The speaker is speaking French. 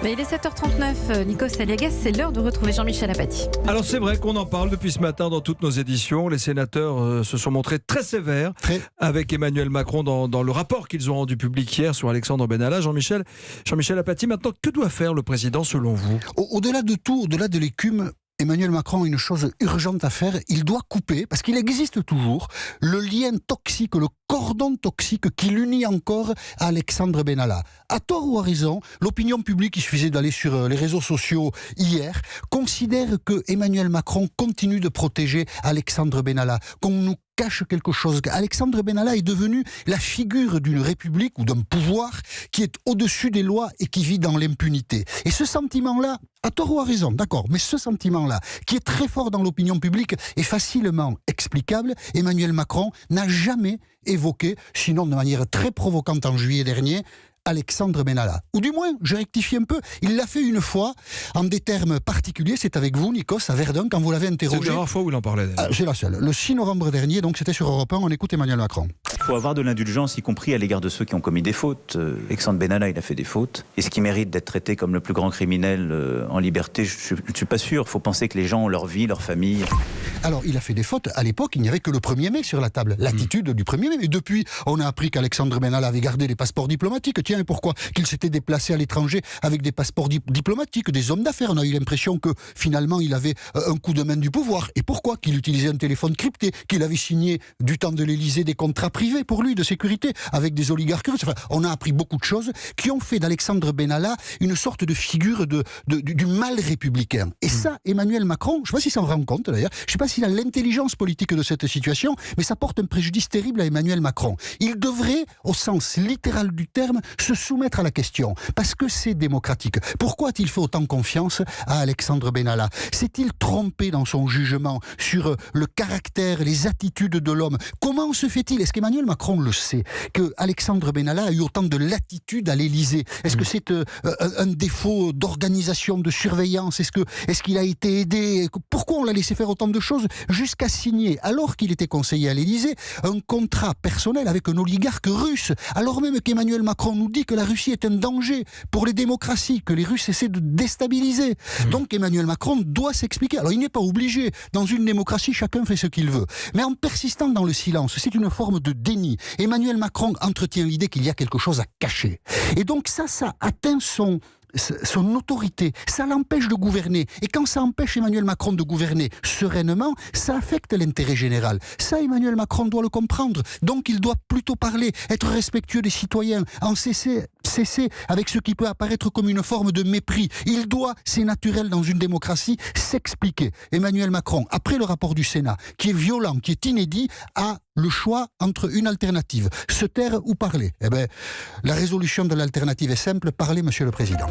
Mais il est 7h39, Nikos Aliagas, c'est l'heure de retrouver Jean-Michel Apathy. Alors c'est vrai qu'on en parle depuis ce matin dans toutes nos éditions. Les sénateurs se sont montrés très sévères avec Emmanuel Macron dans le rapport qu'ils ont rendu public hier sur Alexandre Benalla. Jean-Michel Apathy, maintenant, que doit faire le président selon vous ? Au-delà de tout, au-delà de l'écume, Emmanuel Macron a une chose urgente à faire, il doit couper, parce qu'il existe toujours, le lien toxique, le cordon toxique qui l'unit encore à Alexandre Benalla. À tort ou à raison, l'opinion publique, il suffisait d'aller sur les réseaux sociaux hier, considère que Emmanuel Macron continue de protéger Alexandre Benalla, qu'on nous cache quelque chose. Alexandre Benalla est devenu la figure d'une république ou d'un pouvoir qui est au-dessus des lois et qui vit dans l'impunité. Et ce sentiment-là, à tort ou à raison, d'accord, mais ce sentiment-là, qui est très fort dans l'opinion publique, est facilement explicable. Emmanuel Macron n'a jamais évoqué, sinon de manière très provocante en juillet dernier, Alexandre Benalla. Ou du moins, je rectifie un peu, il l'a fait une fois, en des termes particuliers, c'est avec vous, Nikos, à Verdun, quand vous l'avez interrogé. C'est la dernière fois où il en parlait. C'est la seule. Le 6 novembre dernier, donc c'était sur Europe 1, on écoute Emmanuel Macron. Il faut avoir de l'indulgence, y compris à l'égard de ceux qui ont commis des fautes. Alexandre Benalla, il a fait des fautes. Est-ce qu'il mérite d'être traité comme le plus grand criminel en liberté ? Je ne suis pas sûr. Il faut penser que les gens ont leur vie, leur famille. Alors, il a fait des fautes. À l'époque, il n'y avait que le 1er mai sur la table. L'attitude du 1er mai. Et depuis, on a appris qu'Alexandre Benalla avait gardé les passeports diplomatiques. Tiens, et pourquoi ? Qu'il s'était déplacé à l'étranger avec des passeports diplomatiques, des hommes d'affaires. On a eu l'impression que, finalement, il avait un coup de main du pouvoir. Et pourquoi ? Qu'il utilisait un téléphone crypté, qu'il avait signé du temps de l'Élysée des contrats privés pour lui, de sécurité, avec des oligarques russes. Enfin, on a appris beaucoup de choses qui ont fait d'Alexandre Benalla une sorte de figure du mal républicain. Et ça, Emmanuel Macron, je ne sais pas s'il s'en rend compte d'ailleurs, je ne sais pas s'il a l'intelligence politique de cette situation, mais ça porte un préjudice terrible à Emmanuel Macron. Il devrait, au sens littéral du terme, se soumettre à la question, parce que c'est démocratique. Pourquoi a-t-il fait autant confiance à Alexandre Benalla ? S'est-il trompé dans son jugement sur le caractère, les attitudes de l'homme ? Comment se fait-il ? Est-ce qu'Emmanuel Macron le sait, que Alexandre Benalla a eu autant de latitude à l'Élysée ? Est-ce que c'est un défaut d'organisation, de surveillance ? Est-ce qu'il a été aidé ? Pourquoi on l'a laissé faire autant de choses jusqu'à signer, alors qu'il était conseiller à l'Élysée, un contrat personnel avec un oligarque russe, alors même qu'Emmanuel Macron nous dit que la Russie est un danger pour les démocraties, que les Russes essaient de déstabiliser. Donc Emmanuel Macron doit s'expliquer. Alors il n'est pas obligé. Dans une démocratie, chacun fait ce qu'il veut. Mais en persistant dans le silence, c'est une forme de déni. Emmanuel Macron entretient l'idée qu'il y a quelque chose à cacher. Et donc ça atteint son autorité, ça l'empêche de gouverner. Et quand ça empêche Emmanuel Macron de gouverner sereinement, ça affecte l'intérêt général. Ça, Emmanuel Macron doit le comprendre. Donc il doit plutôt parler, être respectueux des citoyens, en cesser avec ce qui peut apparaître comme une forme de mépris. Il doit, c'est naturel dans une démocratie, s'expliquer. Emmanuel Macron, après le rapport du Sénat, qui est violent, qui est inédit, a le choix entre une alternative, se taire ou parler. Eh bien, la résolution de l'alternative est simple, parler, Monsieur le Président.